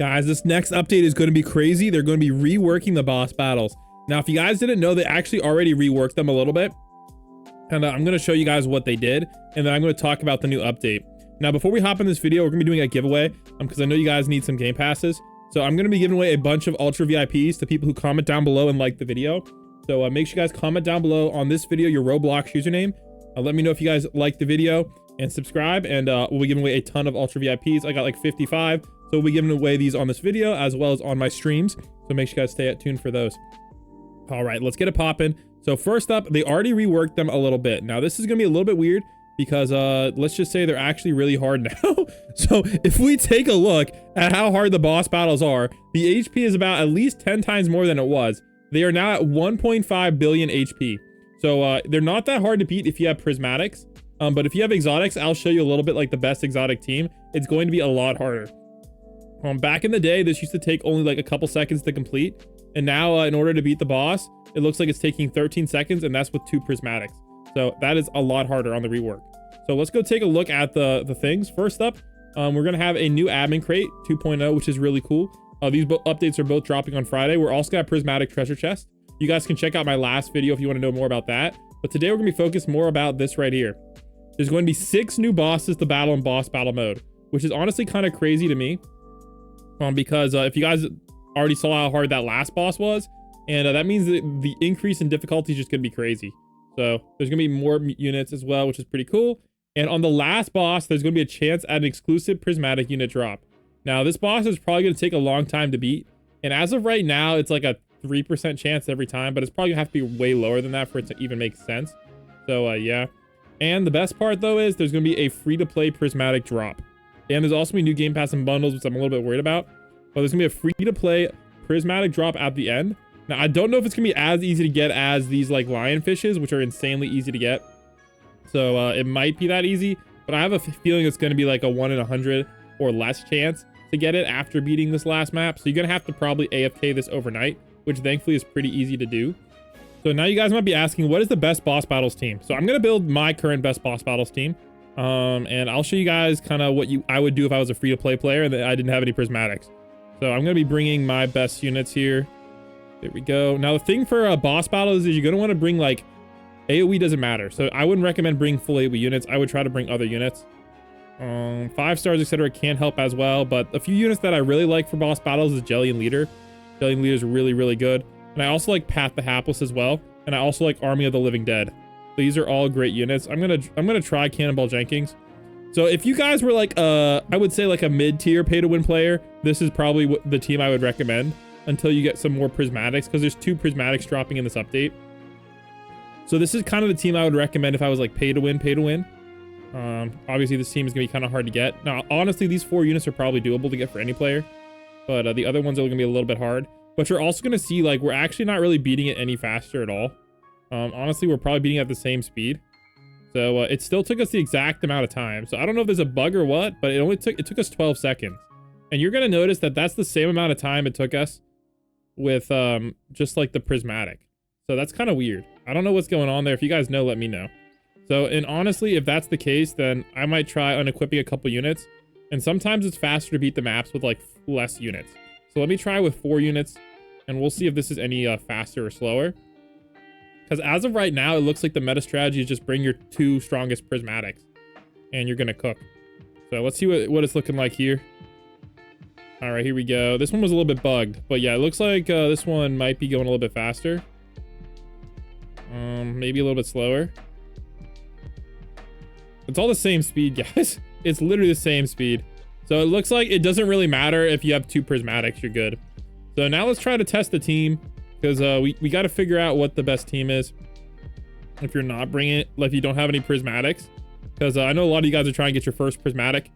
Guys, this next update is going to be crazy. They're going to be reworking the boss battles. Now, if you guys didn't know, they actually already reworked them a little bit. And I'm going to show you guys what they did. And then I'm going to talk about the new update. Now, before we hop in this video, we're going to be doing a giveaway because I know you guys need some game passes. So I'm going to be giving away a bunch of Ultra VIPs to people who comment down below and like the video. So make sure you guys comment down below on this video your Roblox username. Let me know if you guys like the video and subscribe. And we'll be giving away a ton of Ultra VIPs. I got like 55. So we'll be giving away these on this video as well as on my streams. So make sure you guys stay tuned for those. All right, let's get it popping. So first up, they already reworked them a little bit. Now this is gonna be a little bit weird because let's just say they're actually really hard now. So if we take a look at how hard the boss battles are, the HP is about at least 10 times more than it was. They are now at 1.5 billion HP. So they're not that hard to beat if you have prismatics. But if you have exotics, I'll show you a little bit like the best exotic team. It's going to be a lot harder. Back in the day, this used to take only like a couple seconds to complete. And now in order to beat the boss, it looks like it's taking 13 seconds, and that's with 2 prismatics. So that is a lot harder on the rework. So let's go take a look at the things. First up, we're going to have a new admin crate 2.0, which is really cool. These updates are both dropping on Friday. We're also got prismatic treasure chest. You guys can check out my last video if you want to know more about that. But today we're going to be focused more about this right here. There's going to be 6 new bosses to battle in boss battle mode, which is honestly kind of crazy to me. Because if you guys already saw how hard that last boss was, and that means that the increase in difficulty is just going to be crazy. So there's going to be more units as well, which is pretty cool. And on the last boss, there's going to be a chance at an exclusive prismatic unit drop. Now, this boss is probably going to take a long time to beat. And as of right now, it's like a 3% chance every time, but it's probably going to have to be way lower than that for it to even make sense. So yeah. And the best part though is there's going to be a free-to-play prismatic drop. And there's also going to be new game pass and bundles, which I'm a little bit worried about. But there's going to be a free-to-play prismatic drop at the end. Now, I don't know if it's going to be as easy to get as these like lionfishes, which are insanely easy to get. So it might be that easy, but I have a feeling it's going to be like a 1 in 100 or less chance to get it after beating this last map. So you're going to have to probably AFK this overnight, which thankfully is pretty easy to do. So now you guys might be asking, what is the best boss battles team? So I'm going to build my current best boss battles team. And I'll show you guys kind of what I would do if I was a free-to-play player and I didn't have any prismatics. So I'm going to be bringing my best units here. There we go. Now, the thing for boss battles is you're going to want to bring like AoE doesn't matter. So I wouldn't recommend bringing full AoE units. I would try to bring other units. 5 stars, etc. can help as well. But a few units that I really like for boss battles is Jelly and Leader. Jelly and Leader is really, really good. And I also like Path the Hapless as well. And I also like Army of the Living Dead. These are all great units. I'm gonna try Cannonball Jenkins. So if you guys were like I would say like a mid-tier pay-to-win player, this is probably the team I would recommend until you get some more prismatics, because there's 2 prismatics dropping in this update. So this is kind of the team I would recommend if I was like pay-to-win. Obviously this team is gonna be kind of hard to get. Now honestly, these 4 units are probably doable to get for any player, but the other ones are gonna be a little bit hard. But you're also gonna see like we're actually not really beating it any faster at all. Honestly, we're probably beating it at the same speed. So it still took us the exact amount of time. So I don't know if there's a bug or what, but it took us 12 seconds. And you're going to notice that that's the same amount of time it took us with just like the prismatic. So that's kind of weird. I don't know what's going on there. If you guys know, let me know. So, and honestly, if that's the case, then I might try unequipping a couple units. And sometimes it's faster to beat the maps with like less units. So let me try with 4 units and we'll see if this is any faster or slower. Because as of right now, it looks like the meta strategy is just bring your 2 strongest prismatics and you're going to cook. So let's see what it's looking like here. All right, here we go. This one was a little bit bugged, but yeah, it looks like this one might be going a little bit faster. Maybe a little bit slower. It's all the same speed, guys. It's literally the same speed. So it looks like it doesn't really matter if you have 2 prismatics, you're good. So now let's try to test the team. Because we got to figure out what the best team is if you're not bringing it, like if you don't have any prismatics. Because I know a lot of you guys are trying to get your first prismatic,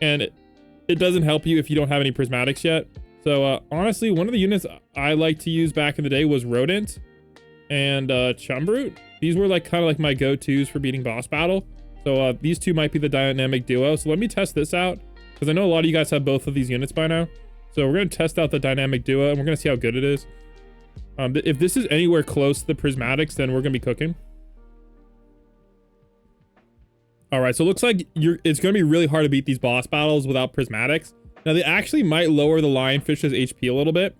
and it doesn't help you if you don't have any prismatics yet. So honestly, one of the units I like to use back in the day was Rodent and Chumbrute. These were like kind of like my go-tos for beating boss battle. So these 2 might be the dynamic duo. So let me test this out, because I know a lot of you guys have both of these units by now. So we're going to test out the dynamic duo, and we're going to see how good it is. If this is anywhere close to the prismatics, then we're gonna be cooking. All right, so it looks like it's gonna be really hard to beat these boss battles without prismatics. Now they actually might lower the lionfish's HP a little bit,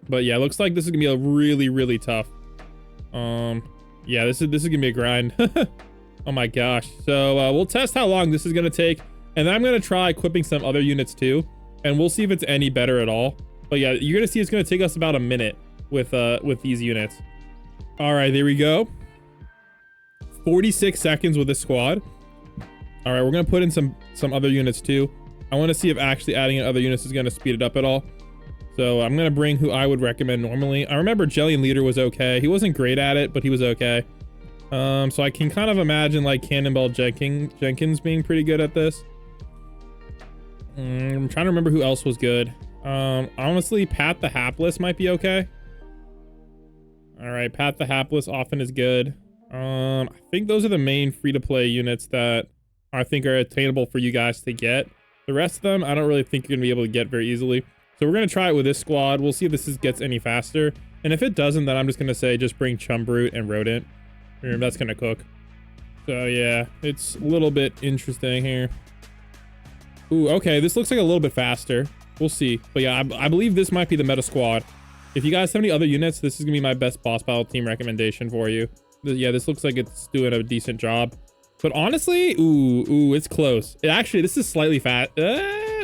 but yeah, looks like this is gonna be a really tough. Yeah, this is gonna be a grind. Oh my gosh. So we'll test how long this is gonna take, and then I'm gonna try equipping some other units too, and we'll see if it's any better at all. But yeah, you're gonna see it's gonna take us about a minute with these units. All right, there we go. 46 seconds with this squad. All right, we're gonna put in some other units too. I want to see if actually adding in other units is gonna speed it up at all. So I'm gonna bring who I would recommend normally. I remember Jelly and Leader was okay. He wasn't great at it, but he was okay. So I can kind of imagine like Cannonball Jenkins being pretty good at this. I'm trying to remember who else was good. Honestly, Pat the Hapless might be okay. All right, Pat the Hapless often is good. I think those are the main free-to-play units that I think are attainable for you guys to get. The rest of them, I don't really think you're gonna be able to get very easily. So we're gonna try it with this squad. We'll see if this gets any faster. And if it doesn't, then I'm just gonna say just bring Chumbrute and Rodent. That's gonna cook. So yeah, it's a little bit interesting here. Ooh, okay, this looks like a little bit faster. We'll see. But yeah, I believe this might be the meta squad. If you guys have any other units, this is gonna be my best boss battle team recommendation for you. Yeah, this looks like it's doing a decent job. But honestly, ooh, it's close. This is slightly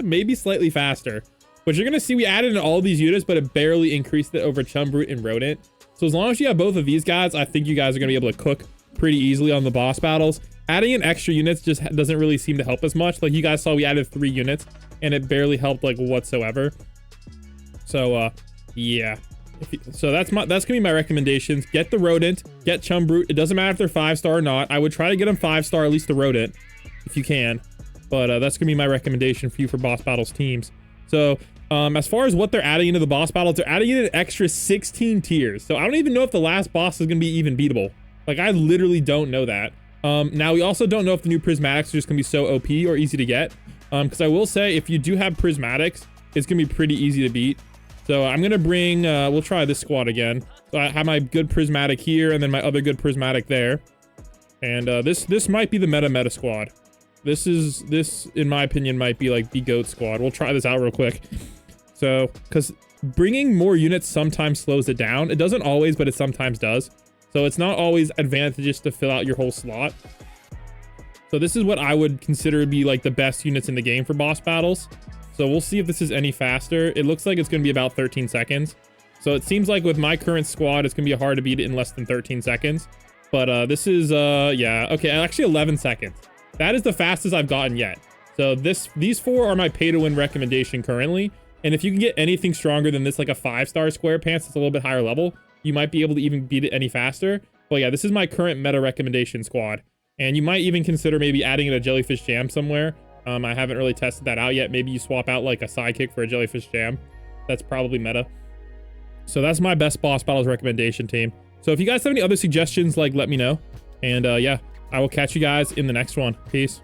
maybe slightly faster. But you're gonna see we added in all these units, but it barely increased it over Chumbrute and Rodent. So as long as you have both of these guys, I think you guys are gonna be able to cook pretty easily on the boss battles. Adding in extra units just doesn't really seem to help as much. Like you guys saw, we added 3 units and it barely helped like whatsoever. So yeah. So that's gonna be my recommendations. Get the Rodent, get Chumbrute. It doesn't matter if they're 5-star or not. I would try to get them 5-star, at least the Rodent, if you can. But that's gonna be my recommendation for you for boss battles teams. So as far as what they're adding into the boss battles, they're adding in an extra 16 tiers. So I don't even know if the last boss is gonna be even beatable. Like I literally don't know that. Now we also don't know if the new prismatics are just gonna be so OP or easy to get. Because I will say if you do have prismatics, it's gonna be pretty easy to beat. So I'm gonna bring, we'll try this squad again. So I have my good prismatic here and then my other good prismatic there. And this might be the meta squad. This in my opinion might be like the GOAT squad. We'll try this out real quick. So, because bringing more units sometimes slows it down. It doesn't always, but it sometimes does. So it's not always advantageous to fill out your whole slot. So this is what I would consider to be like the best units in the game for boss battles. So we'll see if this is any faster. It looks like it's going to be about 13 seconds. So it seems like with my current squad, it's going to be hard to beat it in less than 13 seconds. But this is, yeah, okay, actually 11 seconds. That is the fastest I've gotten yet. So these 4 are my pay-to-win recommendation currently. And if you can get anything stronger than this, like a 5-star square pants, it's a little bit higher level, you might be able to even beat it any faster. But yeah, this is my current meta recommendation squad. And you might even consider maybe adding in a jellyfish jam somewhere. I haven't really tested that out yet. Maybe you swap out like a sidekick for a jellyfish jam. That's probably meta. So that's my best boss battles recommendation team. So if you guys have any other suggestions, like let me know. And yeah, I will catch you guys in the next one. Peace.